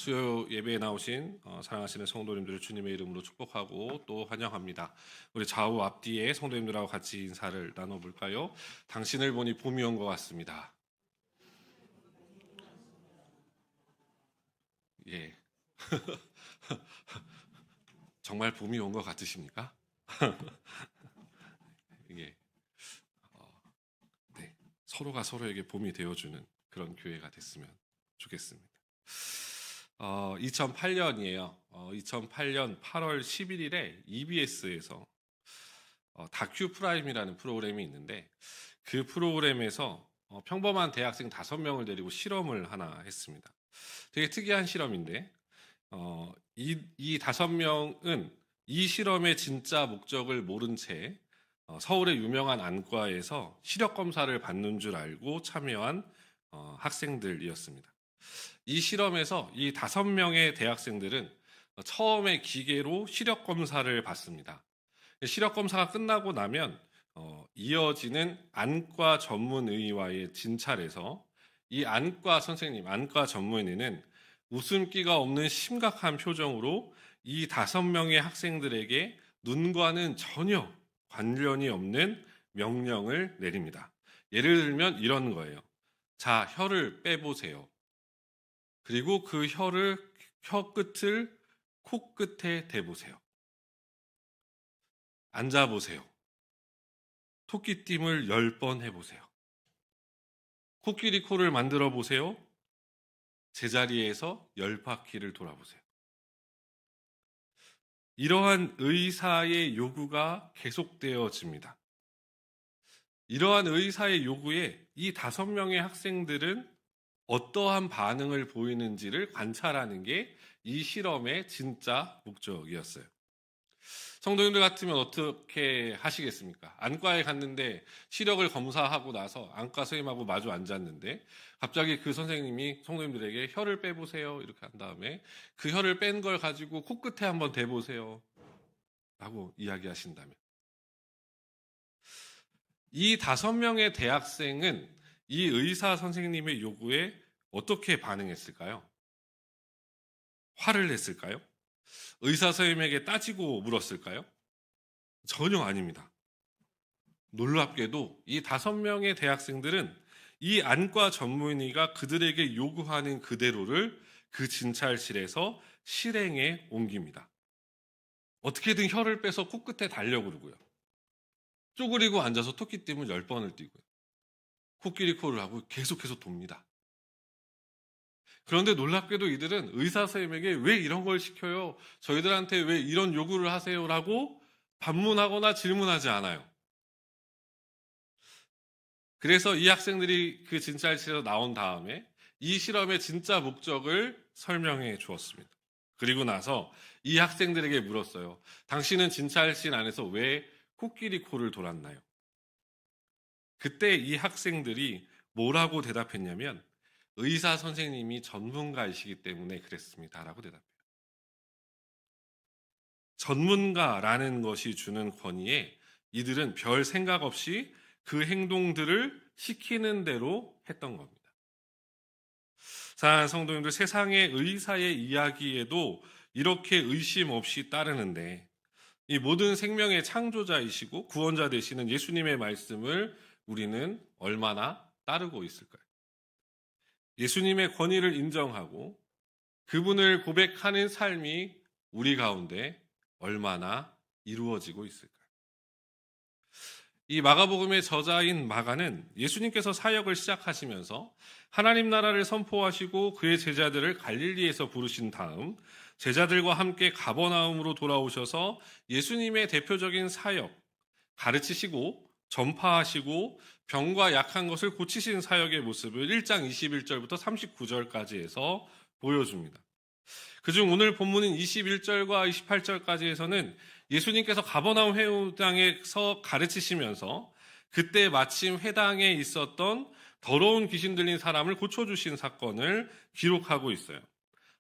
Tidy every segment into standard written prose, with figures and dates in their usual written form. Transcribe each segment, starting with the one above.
수요 예배에 나오신 사랑하시는 성도님들을 주님의 이름으로 축복하고 또 환영합니다. 우리 좌우 앞뒤에 성도님들하고 같이 인사를 나눠볼까요? 당신을 보니 봄이 온 것 같습니다. 예. 정말 봄이 온 것 같으십니까? 예. 네. 서로가 서로에게 봄이 되어주는 그런 교회가 됐으면 좋겠습니다. 2008년이에요. 2008년 8월 11일에 EBS에서 다큐 프라임이라는 프로그램이 있는데 그 프로그램에서 평범한 대학생 5명을 데리고 실험을 하나 했습니다. 되게 특이한 실험인데 이 5명은 이 실험의 진짜 목적을 모른 채 서울의 유명한 안과에서 시력 검사를 받는 줄 알고 참여한 학생들이었습니다. 이 실험에서 이 5명의 대학생들은 처음에 기계로 시력 검사를 받습니다. 시력 검사가 끝나고 나면 이어지는 안과 전문의와의 진찰에서 이 안과 선생님, 안과 전문의는 웃음기가 없는 심각한 표정으로 이 5명의 학생들에게 눈과는 전혀 관련이 없는 명령을 내립니다. 예를 들면 이런 거예요. 자, 혀를 빼보세요. 그리고 그 혀 끝을 코끝에 대보세요. 앉아보세요. 토끼띠을 10번 해보세요. 코끼리 코를 만들어 보세요. 제자리에서 10바퀴를 돌아보세요. 이러한 의사의 요구가 계속되어집니다. 이러한 의사의 요구에 이 5명의 학생들은 어떠한 반응을 보이는지를 관찰하는 게 이 실험의 진짜 목적이었어요. 성도님들 같으면 어떻게 하시겠습니까? 안과에 갔는데 시력을 검사하고 나서 안과 선생님하고 마주 앉았는데 갑자기 그 선생님이 성도님들에게 혀를 빼보세요 이렇게 한 다음에 그 혀를 뺀 걸 가지고 코끝에 한번 대보세요 라고 이야기하신다면 이 5명의 대학생은 이 의사 선생님의 요구에 어떻게 반응했을까요? 화를 냈을까요? 의사 선생님에게 따지고 물었을까요? 전혀 아닙니다. 놀랍게도 이 5명의 대학생들은 이 안과 전문의가 그들에게 요구하는 그대로를 그 진찰실에서 실행에 옮깁니다. 어떻게든 혀를 빼서 코끝에 달려고 그러고요. 쪼그리고 앉아서 토끼띠을 10번을 띄고요. 코끼리 코를 하고 계속해서 돕니다. 그런데 놀랍게도 이들은 의사 선생님에게 왜 이런 걸 시켜요? 저희들한테 왜 이런 요구를 하세요? 라고 반문하거나 질문하지 않아요. 그래서 이 학생들이 그 진찰실에서 나온 다음에 이 실험의 진짜 목적을 설명해 주었습니다. 그리고 나서 이 학생들에게 물었어요. 당신은 진찰실 안에서 왜 코끼리 코를 돌았나요? 그때 이 학생들이 뭐라고 대답했냐면 의사 선생님이 전문가이시기 때문에 그랬습니다. 라고 대답해요. 전문가라는 것이 주는 권위에 이들은 별 생각 없이 그 행동들을 시키는 대로 했던 겁니다. 사랑하는 성도님들, 세상의 의사의 이야기에도 이렇게 의심 없이 따르는데 이 모든 생명의 창조자이시고 구원자 되시는 예수님의 말씀을 우리는 얼마나 따르고 있을까요? 예수님의 권위를 인정하고 그분을 고백하는 삶이 우리 가운데 얼마나 이루어지고 있을까요? 이 마가복음의 저자인 마가는 예수님께서 사역을 시작하시면서 하나님 나라를 선포하시고 그의 제자들을 갈릴리에서 부르신 다음 제자들과 함께 가버나움으로 돌아오셔서 예수님의 대표적인 사역, 가르치시고 전파하시고 병과 약한 것을 고치신 사역의 모습을 1장 21절부터 39절까지 해서 보여줍니다. 그중 오늘 본문인 21절과 28절까지에서는 예수님께서 가버나움 회당에서 가르치시면서 그때 마침 회당에 있었던 더러운 귀신 들린 사람을 고쳐주신 사건을 기록하고 있어요.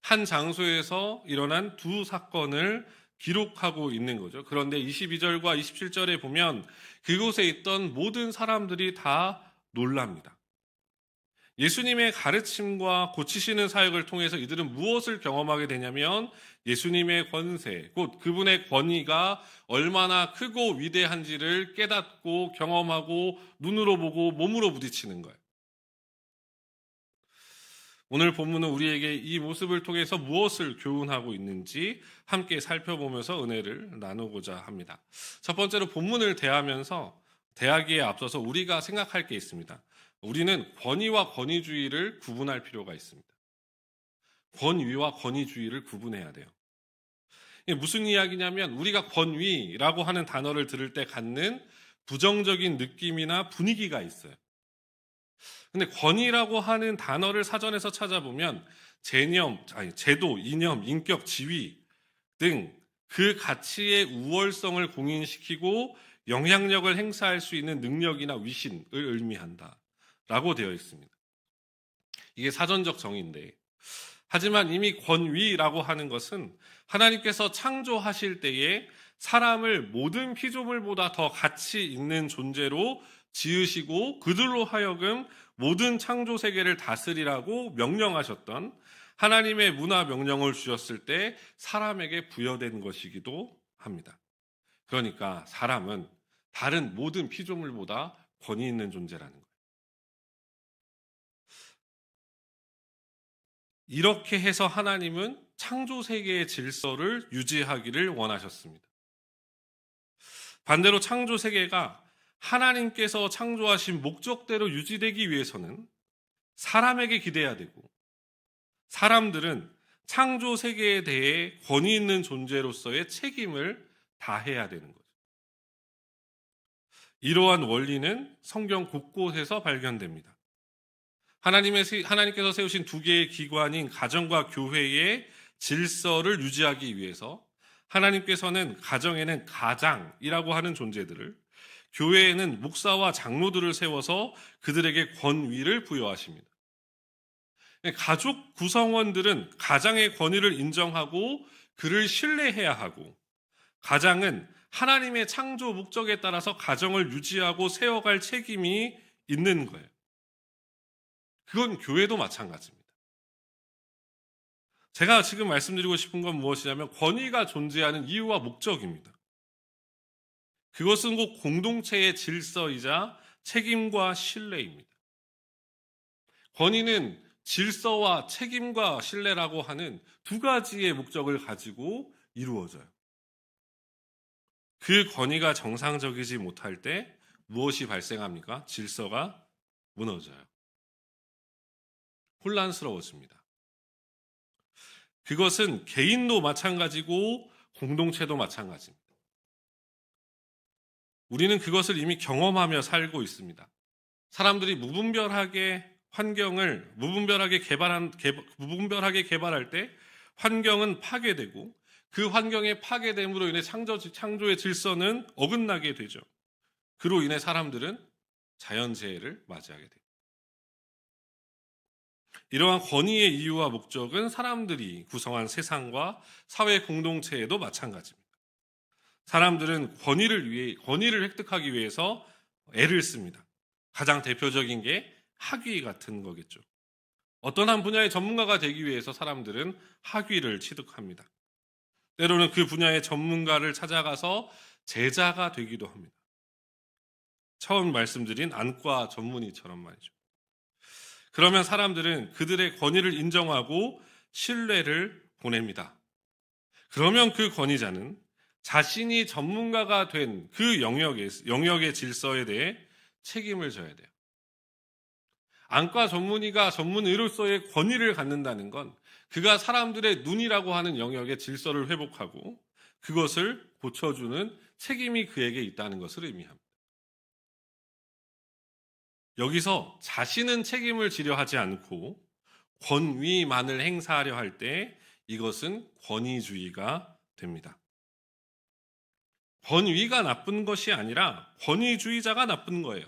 한 장소에서 일어난 2사건을 기록하고 있는 거죠. 그런데 22절과 27절에 보면 그곳에 있던 모든 사람들이 다 놀랍니다. 예수님의 가르침과 고치시는 사역을 통해서 이들은 무엇을 경험하게 되냐면 예수님의 권세, 곧 그분의 권위가 얼마나 크고 위대한지를 깨닫고 경험하고 눈으로 보고 몸으로 부딪히는 거예요. 오늘 본문은 우리에게 이 모습을 통해서 무엇을 교훈하고 있는지 함께 살펴보면서 은혜를 나누고자 합니다. 첫 번째로 본문을 대하기에 앞서서 우리가 생각할 게 있습니다. 우리는 권위와 권위주의를 구분할 필요가 있습니다. 권위와 권위주의를 구분해야 돼요. 이게 무슨 이야기냐면 우리가 권위라고 하는 단어를 들을 때 갖는 부정적인 느낌이나 분위기가 있어요. 근데 권위라고 하는 단어를 사전에서 찾아보면 제도, 이념, 인격, 지위 등 그 가치의 우월성을 공인시키고 영향력을 행사할 수 있는 능력이나 위신을 의미한다라고 되어 있습니다. 이게 사전적 정의인데, 하지만 이미 권위라고 하는 것은 하나님께서 창조하실 때에 사람을 모든 피조물보다 더 가치 있는 존재로 지으시고 그들로 하여금 모든 창조 세계를 다스리라고 명령하셨던 하나님의 문화 명령을 주셨을 때 사람에게 부여된 것이기도 합니다. 그러니까 사람은 다른 모든 피조물보다 권위 있는 존재라는 거예요. 이렇게 해서 하나님은 창조 세계의 질서를 유지하기를 원하셨습니다. 반대로 창조 세계가 하나님께서 창조하신 목적대로 유지되기 위해서는 사람에게 기대야 되고, 사람들은 창조 세계에 대해 권위 있는 존재로서의 책임을 다해야 되는 거죠. 이러한 원리는 성경 곳곳에서 발견됩니다. 하나님께서 세우신 두 개의 기관인 가정과 교회의 질서를 유지하기 위해서 하나님께서는 가정에는 가장이라고 하는 존재들을, 교회에는 목사와 장로들을 세워서 그들에게 권위를 부여하십니다. 가족 구성원들은 가장의 권위를 인정하고 그를 신뢰해야 하고, 가장은 하나님의 창조 목적에 따라서 가정을 유지하고 세워갈 책임이 있는 거예요. 그건 교회도 마찬가지입니다. 제가 지금 말씀드리고 싶은 건 무엇이냐면 권위가 존재하는 이유와 목적입니다. 그것은 곧 공동체의 질서이자 책임과 신뢰입니다. 권위는 질서와 책임과 신뢰라고 하는 두 가지의 목적을 가지고 이루어져요. 그 권위가 정상적이지 못할 때 무엇이 발생합니까? 질서가 무너져요. 혼란스러워집니다. 그것은 개인도 마찬가지고 공동체도 마찬가지입니다. 우리는 그것을 이미 경험하며 살고 있습니다. 사람들이 무분별하게 개발할 때 환경은 파괴되고, 그 환경의 파괴됨으로 인해 창조의 질서는 어긋나게 되죠. 그로 인해 사람들은 자연재해를 맞이하게 됩니다. 이러한 권위의 이유와 목적은 사람들이 구성한 세상과 사회 공동체에도 마찬가지입니다. 사람들은 권위를 획득하기 위해서 애를 씁니다. 가장 대표적인 게 학위 같은 거겠죠. 어떤 한 분야의 전문가가 되기 위해서 사람들은 학위를 취득합니다. 때로는 그 분야의 전문가를 찾아가서 제자가 되기도 합니다. 처음 말씀드린 안과 전문의처럼 말이죠. 그러면 사람들은 그들의 권위를 인정하고 신뢰를 보냅니다. 그러면 그 권위자는 자신이 전문가가 된 그 영역의 질서에 대해 책임을 져야 돼요. 안과 전문의가 전문의로서의 권위를 갖는다는 건 그가 사람들의 눈이라고 하는 영역의 질서를 회복하고 그것을 고쳐주는 책임이 그에게 있다는 것을 의미합니다. 여기서 자신은 책임을 지려 하지 않고 권위만을 행사하려 할 때 이것은 권위주의가 됩니다. 권위가 나쁜 것이 아니라 권위주의자가 나쁜 거예요.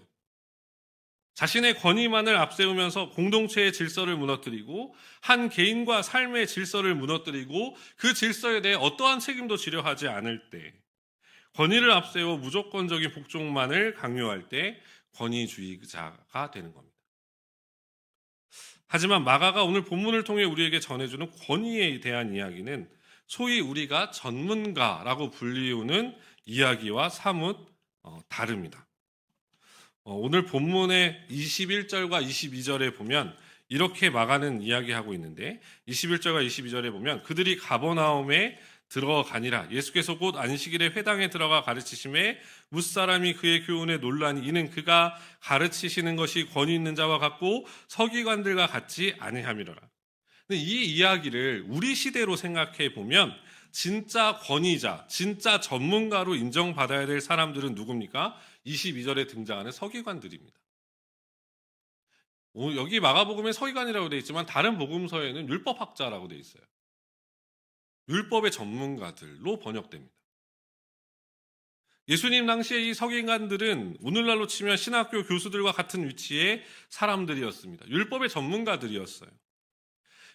자신의 권위만을 앞세우면서 공동체의 질서를 무너뜨리고 한 개인과 삶의 질서를 무너뜨리고 그 질서에 대해 어떠한 책임도 지려 하지 않을 때, 권위를 앞세워 무조건적인 복종만을 강요할 때 권위주의자가 되는 겁니다. 하지만 마가가 오늘 본문을 통해 우리에게 전해주는 권위에 대한 이야기는 소위 우리가 전문가라고 불리우는 이야기와 사뭇 다릅니다. 오늘 본문의 21절과 22절에 보면 이렇게 마가는 이야기하고 있는데 21절과 22절에 보면 그들이 가버나움에 들어가니라. 예수께서 곧 안식일에 회당에 들어가 가르치심에 뭇사람이 그의 교훈에 놀라니 이는 그가 가르치시는 것이 권위 있는 자와 같고 서기관들과 같지 아니함이로라. 근데 이 이야기를 우리 시대로 생각해 보면 진짜 권위자, 진짜 전문가로 인정받아야 될 사람들은 누굽니까? 22절에 등장하는 서기관들입니다. 여기 마가복음에 서기관이라고 되어 있지만 다른 복음서에는 율법학자라고 되어 있어요. 율법의 전문가들로 번역됩니다. 예수님 당시에 이 서기관들은 오늘날로 치면 신학교 교수들과 같은 위치의 사람들이었습니다. 율법의 전문가들이었어요.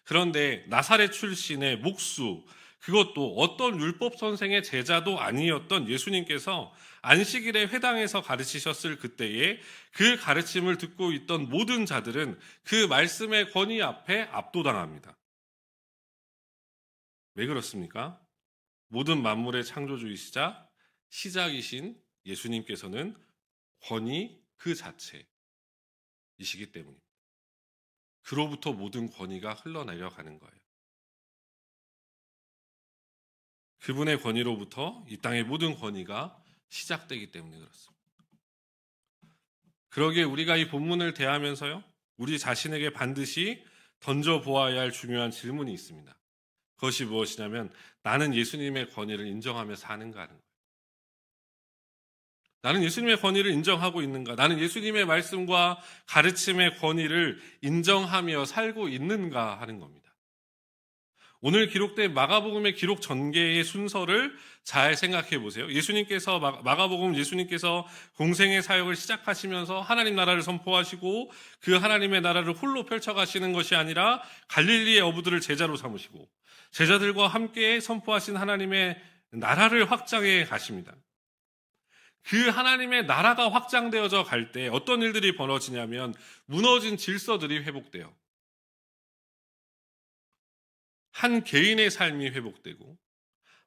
그런데 나사렛 출신의 목수, 그것도 어떤 율법 선생의 제자도 아니었던 예수님께서 안식일에 회당에서 가르치셨을 그때에 그 가르침을 듣고 있던 모든 자들은 그 말씀의 권위 앞에 압도당합니다. 왜 그렇습니까? 모든 만물의 창조주이시자 시작이신 예수님께서는 권위 그 자체이시기 때문입니다. 그로부터 모든 권위가 흘러내려가는 거예요. 그분의 권위로부터 이 땅의 모든 권위가 시작되기 때문에 그렇습니다. 그러기에 우리가 이 본문을 대하면서요, 우리 자신에게 반드시 던져보아야 할 중요한 질문이 있습니다. 그것이 무엇이냐면 나는 예수님의 권위를 인정하며 사는가 하는 거예요. 나는 예수님의 권위를 인정하고 있는가? 나는 예수님의 말씀과 가르침의 권위를 인정하며 살고 있는가 하는 겁니다. 오늘 기록된 마가복음의 기록 전개의 순서를 잘 생각해 보세요. 예수님께서 마가복음 예수님께서 공생의 사역을 시작하시면서 하나님 나라를 선포하시고 그 하나님의 나라를 홀로 펼쳐가시는 것이 아니라 갈릴리의 어부들을 제자로 삼으시고 제자들과 함께 선포하신 하나님의 나라를 확장해 가십니다. 그 하나님의 나라가 확장되어져 갈 때 어떤 일들이 벌어지냐면 무너진 질서들이 회복돼요. 한 개인의 삶이 회복되고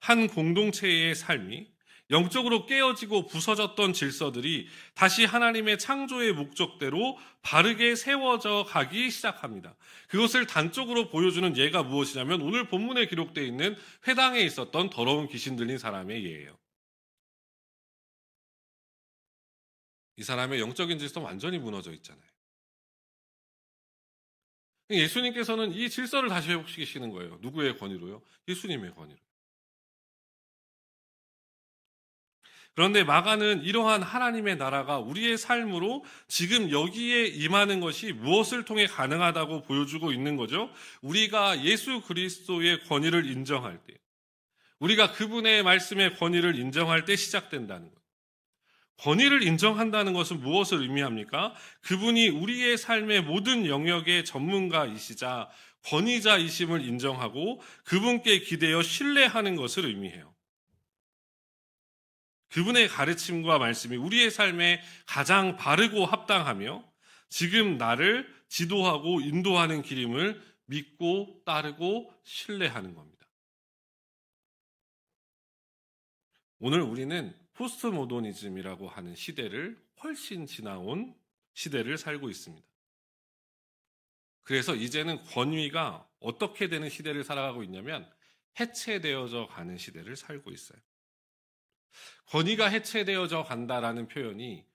한 공동체의 삶이 영적으로 깨어지고 부서졌던 질서들이 다시 하나님의 창조의 목적대로 바르게 세워져 가기 시작합니다. 그것을 단적으로 보여주는 예가 무엇이냐면 오늘 본문에 기록되어 있는 회당에 있었던 더러운 귀신 들린 사람의 예예요. 이 사람의 영적인 질서는 완전히 무너져 있잖아요. 예수님께서는 이 질서를 다시 회복시키시는 거예요. 누구의 권위로요? 예수님의 권위로. 그런데 마가는 이러한 하나님의 나라가 우리의 삶으로 지금 여기에 임하는 것이 무엇을 통해 가능하다고 보여주고 있는 거죠? 우리가 예수 그리스도의 권위를 인정할 때, 우리가 그분의 말씀의 권위를 인정할 때 시작된다는 거예요. 권위를 인정한다는 것은 무엇을 의미합니까? 그분이 우리의 삶의 모든 영역의 전문가이시자 권위자이심을 인정하고 그분께 기대어 신뢰하는 것을 의미해요. 그분의 가르침과 말씀이 우리의 삶에 가장 바르고 합당하며 지금 나를 지도하고 인도하는 길임을 믿고 따르고 신뢰하는 겁니다. 오늘 우리는 포스트 모더니즘이라고 하는 시대를 훨씬 지나온 시대를 살고 있습니다. 그래서 이제는 권위가 어떻게 되는 시대를 살아가고 있냐면 해체되어져 가는 시대를 살고 있어요. 권위가 해체되어져 간다라는 표현이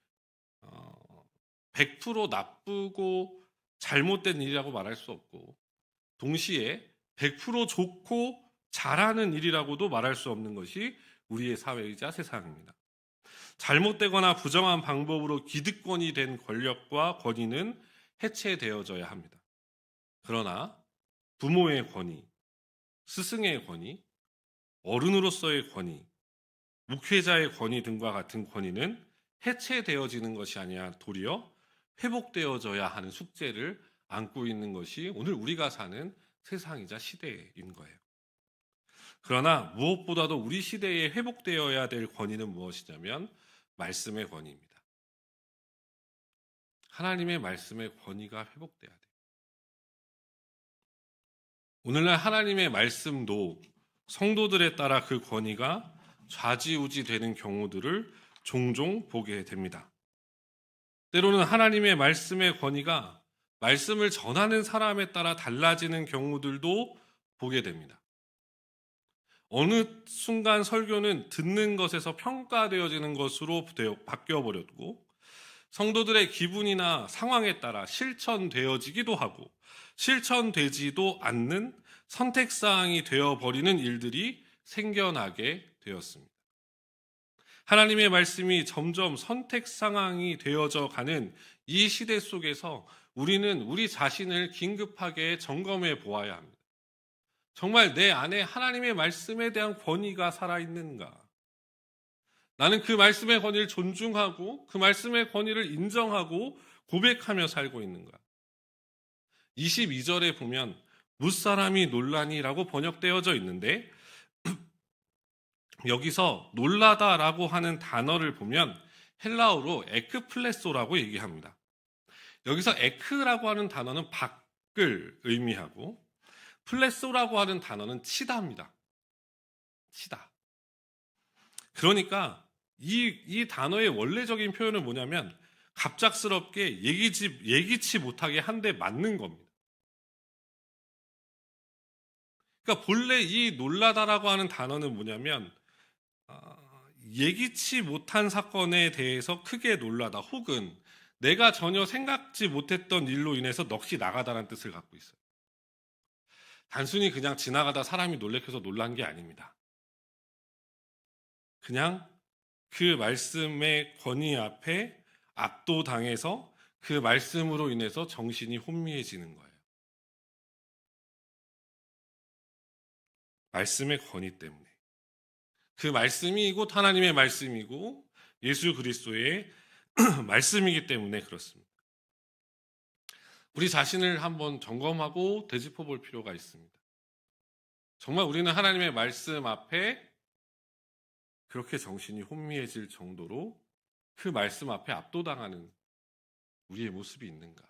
100% 나쁘고 잘못된 일이라고 말할 수 없고 동시에 100% 좋고 잘하는 일이라고도 말할 수 없는 것이 우리의 사회이자 세상입니다. 잘못되거나 부정한 방법으로 기득권이 된 권력과 권위는 해체되어져야 합니다. 그러나 부모의 권위, 스승의 권위, 어른으로서의 권위, 목회자의 권위 등과 같은 권위는 해체되어지는 것이 아니라 도리어 회복되어져야 하는 숙제를 안고 있는 것이 오늘 우리가 사는 세상이자 시대인 거예요. 그러나 무엇보다도 우리 시대에 회복되어야 될 권위는 무엇이냐면 말씀의 권위입니다. 하나님의 말씀의 권위가 회복돼야 돼요. 오늘날 하나님의 말씀도 성도들에 따라 그 권위가 좌지우지 되는 경우들을 종종 보게 됩니다. 때로는 하나님의 말씀의 권위가 말씀을 전하는 사람에 따라 달라지는 경우들도 보게 됩니다. 어느 순간 설교는 듣는 것에서 평가되어지는 것으로 바뀌어버렸고, 성도들의 기분이나 상황에 따라 실천되어지기도 하고 실천되지도 않는 선택사항이 되어버리는 일들이 생겨나게 되었습니다. 하나님의 말씀이 점점 선택상황이 되어져 가는 이 시대 속에서 우리는 우리 자신을 긴급하게 점검해 보아야 합니다. 정말 내 안에 하나님의 말씀에 대한 권위가 살아있는가? 나는 그 말씀의 권위를 존중하고 그 말씀의 권위를 인정하고 고백하며 살고 있는가? 22절에 보면 무사람이 놀라니라고 번역되어져 있는데 여기서 놀라다라고 하는 단어를 보면 헬라어로 에크플레소라고 얘기합니다. 여기서 에크라고 하는 단어는 밖을 의미하고 플레소라고 하는 단어는 치다입니다. 치다. 그러니까 이 단어의 원래적인 표현은 뭐냐면 갑작스럽게 예기치 못하게 한 대 맞는 겁니다. 그러니까 본래 이 놀라다라고 하는 단어는 뭐냐면 예기치 못한 사건에 대해서 크게 놀라다 혹은 내가 전혀 생각지 못했던 일로 인해서 넋이 나가다라는 뜻을 갖고 있어요. 단순히 그냥 지나가다 사람이 놀래켜서 놀란 게 아닙니다. 그냥 그 말씀의 권위 앞에 압도당해서 그 말씀으로 인해서 정신이 혼미해지는 거예요. 말씀의 권위 때문에. 그 말씀이 곧 하나님의 말씀이고 예수 그리스도의 말씀이기 때문에 그렇습니다. 우리 자신을 한번 점검하고 되짚어 볼 필요가 있습니다. 정말 우리는 하나님의 말씀 앞에 그렇게 정신이 혼미해질 정도로 그 말씀 앞에 압도당하는 우리의 모습이 있는가?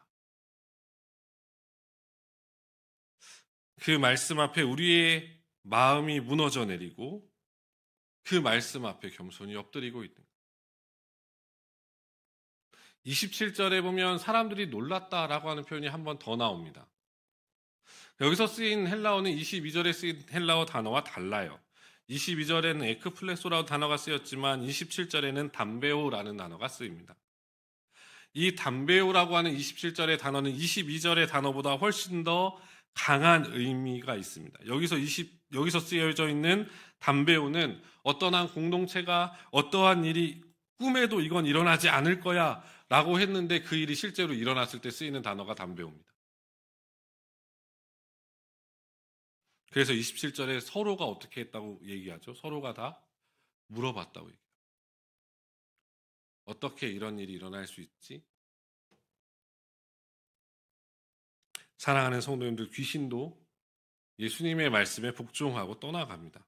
그 말씀 앞에 우리의 마음이 무너져 내리고 그 말씀 앞에 겸손히 엎드리고 있는가? 27절에 보면 사람들이 놀랐다라고 하는 표현이 한 번 더 나옵니다. 여기서 쓰인 헬라어는 22절에 쓰인 헬라어 단어와 달라요. 22절에는 에크플레소라는 단어가 쓰였지만 27절에는 담베오라는 단어가 쓰입니다. 이 담베오라고 하는 27절의 단어는 22절의 단어보다 훨씬 더 강한 의미가 있습니다. 여기서 쓰여져 있는 담베오는 어떤 한 공동체가 어떠한 일이 꿈에도 이건 일어나지 않을 거야 라고 했는데 그 일이 실제로 일어났을 때 쓰이는 단어가 담베오입니다. 그래서 27절에 서로가 어떻게 했다고 얘기하죠? 서로가 다 물어봤다고 얘기해요. 어떻게 이런 일이 일어날 수 있지? 사랑하는 성도님들, 귀신도 예수님의 말씀에 복종하고 떠나갑니다.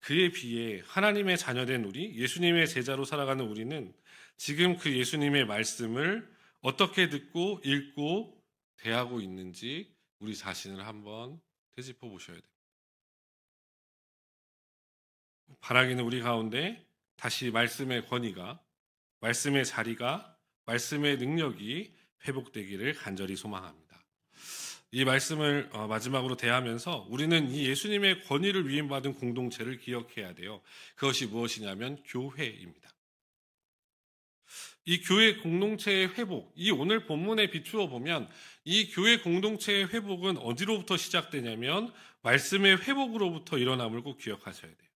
그에 비해 하나님의 자녀된 우리, 예수님의 제자로 살아가는 우리는 지금 그 예수님의 말씀을 어떻게 듣고 읽고 대하고 있는지 우리 자신을 한번 되짚어 보셔야 됩니다. 바라기는 우리 가운데 다시 말씀의 권위가, 말씀의 자리가, 말씀의 능력이 회복되기를 간절히 소망합니다. 이 말씀을 마지막으로 대하면서 우리는 이 예수님의 권위를 위임받은 공동체를 기억해야 돼요. 그것이 무엇이냐면 교회입니다. 이 교회 공동체의 회복, 이 오늘 본문에 비추어 보면 이 교회 공동체의 회복은 어디로부터 시작되냐면 말씀의 회복으로부터 일어남을 꼭 기억하셔야 돼요.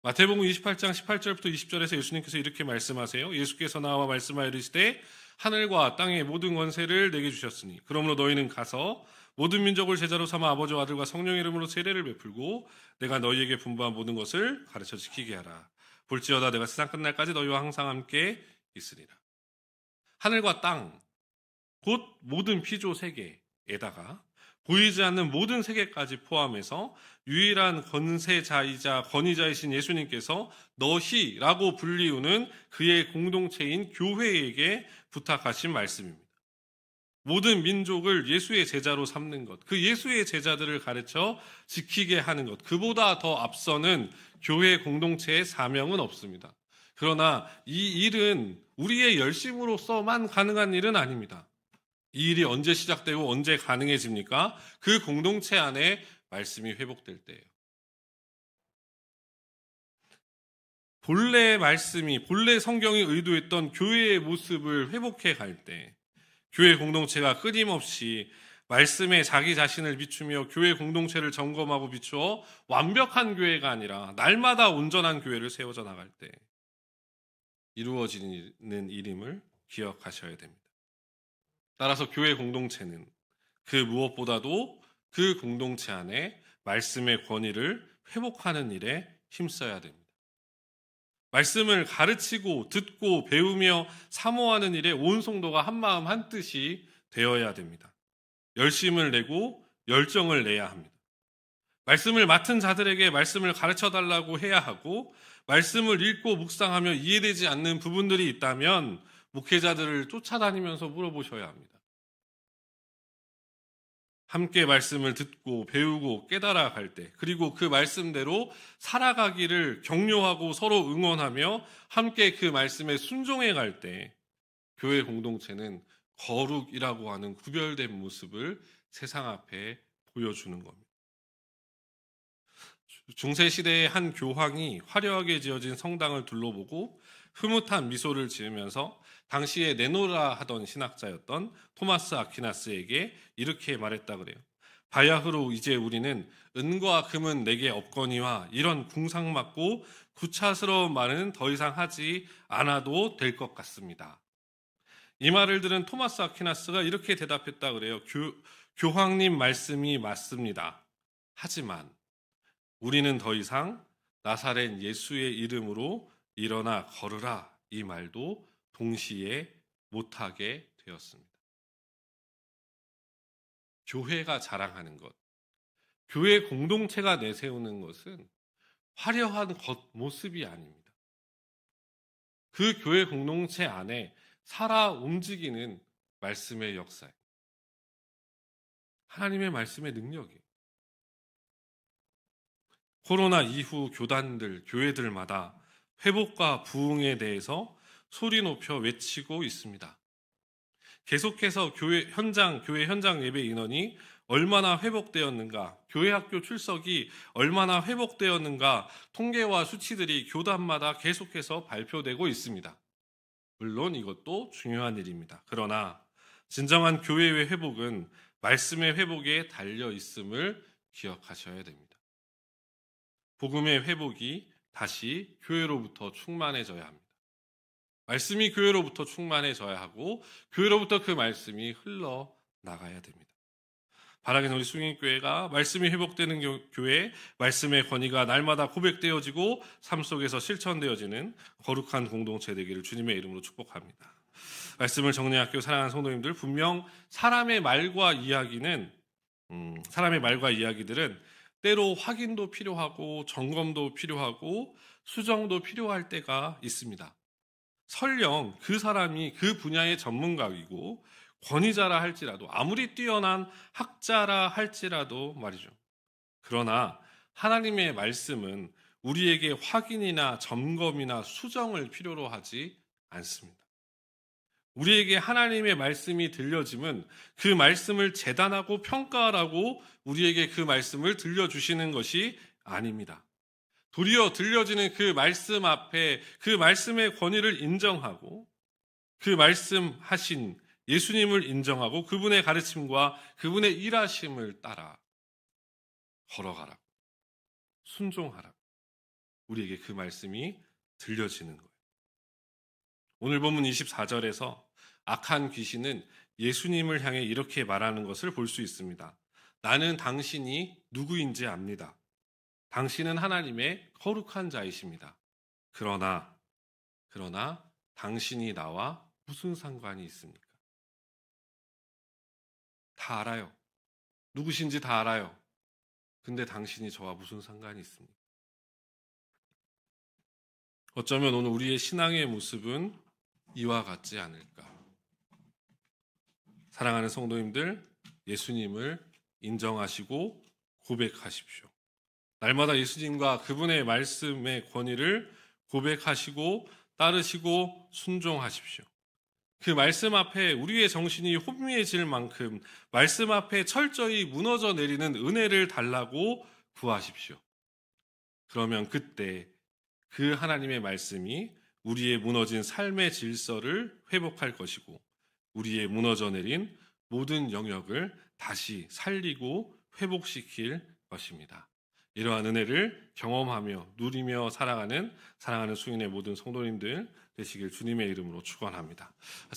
마태복음 28장 18절부터 20절에서 예수님께서 이렇게 말씀하세요. 예수께서 나와 말씀하여 이르시되 하늘과 땅의 모든 권세를 내게 주셨으니 그러므로 너희는 가서 모든 민족을 제자로 삼아 아버지와 아들과 성령의 이름으로 세례를 베풀고 내가 너희에게 분부한 모든 것을 가르쳐 지키게 하라. 볼지어다 내가 세상 끝날까지 너희와 항상 함께 있으리라. 하늘과 땅, 곧 모든 피조 세계에다가 보이지 않는 모든 세계까지 포함해서 유일한 권세자이자 권위자이신 예수님께서 너희라고 불리우는 그의 공동체인 교회에게 부탁하신 말씀입니다. 모든 민족을 예수의 제자로 삼는 것, 그 예수의 제자들을 가르쳐 지키게 하는 것, 그보다 더 앞서는 교회 공동체의 사명은 없습니다. 그러나 이 일은 우리의 열심으로서만 가능한 일은 아닙니다. 이 일이 언제 시작되고 언제 가능해집니까? 그 공동체 안에 말씀이 회복될 때예요. 본래 말씀이, 본래 성경이 의도했던 교회의 모습을 회복해 갈 때, 교회 공동체가 끊임없이 말씀에 자기 자신을 비추며 교회 공동체를 점검하고 비추어 완벽한 교회가 아니라 날마다 온전한 교회를 세워져 나갈 때 이루어지는 일임을 기억하셔야 됩니다. 따라서 교회 공동체는 그 무엇보다도 그 공동체 안에 말씀의 권위를 회복하는 일에 힘써야 됩니다. 말씀을 가르치고 듣고 배우며 사모하는 일에 온 성도가 한마음 한뜻이 되어야 됩니다. 열심을 내고 열정을 내야 합니다. 말씀을 맡은 자들에게 말씀을 가르쳐 달라고 해야 하고, 말씀을 읽고 묵상하며 이해되지 않는 부분들이 있다면 목회자들을 쫓아다니면서 물어보셔야 합니다. 함께 말씀을 듣고 배우고 깨달아 갈 때, 그리고 그 말씀대로 살아가기를 격려하고 서로 응원하며 함께 그 말씀에 순종해 갈 때, 교회 공동체는 거룩이라고 하는 구별된 모습을 세상 앞에 보여주는 겁니다. 중세시대의 한 교황이 화려하게 지어진 성당을 둘러보고 흐뭇한 미소를 지으면서 당시에 내노라 하던 신학자였던 토마스 아퀴나스에게 이렇게 말했다 그래요. 바야흐로 이제 우리는 은과 금은 내게 없거니와 이런 궁상맞고 구차스러운 말은 더 이상 하지 않아도 될 것 같습니다. 이 말을 들은 토마스 아퀴나스가 이렇게 대답했다 그래요. 교황님 말씀이 맞습니다. 하지만 우리는 더 이상 나사렛 예수의 이름으로 일어나 걸으라 이 말도 동시에 못하게 되었습니다. 교회가 자랑하는 것, 교회 공동체가 내세우는 것은 화려한 겉모습이 아닙니다. 그 교회 공동체 안에 살아 움직이는 말씀의 역사, 하나님의 말씀의 능력이에요. 코로나 이후 교단들, 교회들마다 회복과 부흥에 대해서 소리 높여 외치고 있습니다. 계속해서 교회 현장 예배 인원이 얼마나 회복되었는가, 교회 학교 출석이 얼마나 회복되었는가 통계와 수치들이 교단마다 계속해서 발표되고 있습니다. 물론 이것도 중요한 일입니다. 그러나 진정한 교회의 회복은 말씀의 회복에 달려 있음을 기억하셔야 됩니다. 복음의 회복이 다시 교회로부터 충만해져야 합니다. 말씀이 교회로부터 충만해져야 하고 교회로부터 그 말씀이 흘러나가야 됩니다. 바라기는 우리 숭인교회가 말씀이 회복되는 교회, 말씀의 권위가 날마다 고백되어지고 삶 속에서 실천되어지는 거룩한 공동체 되기를 주님의 이름으로 축복합니다. 말씀을 정리할게요. 사랑하는 성도님들, 분명 사람의 말과 이야기들은 때로 확인도 필요하고 점검도 필요하고 수정도 필요할 때가 있습니다. 설령 그 사람이 그 분야의 전문가이고 권위자라 할지라도, 아무리 뛰어난 학자라 할지라도 말이죠. 그러나 하나님의 말씀은 우리에게 확인이나 점검이나 수정을 필요로 하지 않습니다. 우리에게 하나님의 말씀이 들려짐은 그 말씀을 재단하고 평가하라고 우리에게 그 말씀을 들려주시는 것이 아닙니다. 도리어 들려지는 그 말씀 앞에 그 말씀의 권위를 인정하고 그 말씀하신 예수님을 인정하고 그분의 가르침과 그분의 일하심을 따라 걸어가라고, 순종하라고 우리에게 그 말씀이 들려지는 거예요. 오늘 본문 24절에서 악한 귀신은 예수님을 향해 이렇게 말하는 것을 볼 수 있습니다. 나는 당신이 누구인지 압니다. 당신은 하나님의 거룩한 자이십니다. 그러나 당신이 나와 무슨 상관이 있습니까? 다 알아요. 누구신지 다 알아요. 근데 당신이 저와 무슨 상관이 있습니까? 어쩌면 오늘 우리의 신앙의 모습은 이와 같지 않을까. 사랑하는 성도님들, 예수님을 인정하시고 고백하십시오. 날마다 예수님과 그분의 말씀의 권위를 고백하시고 따르시고 순종하십시오. 그 말씀 앞에 우리의 정신이 혼미해질 만큼 말씀 앞에 철저히 무너져 내리는 은혜를 달라고 구하십시오. 그러면 그때 그 하나님의 말씀이 우리의 무너진 삶의 질서를 회복할 것이고 우리의 무너져 내린 모든 영역을 다시 살리고 회복시킬 것입니다. 이러한 은혜를 경험하며 누리며 살아가는 사랑하는 수인의 모든 성도님들 되시길 주님의 이름으로 축원합니다.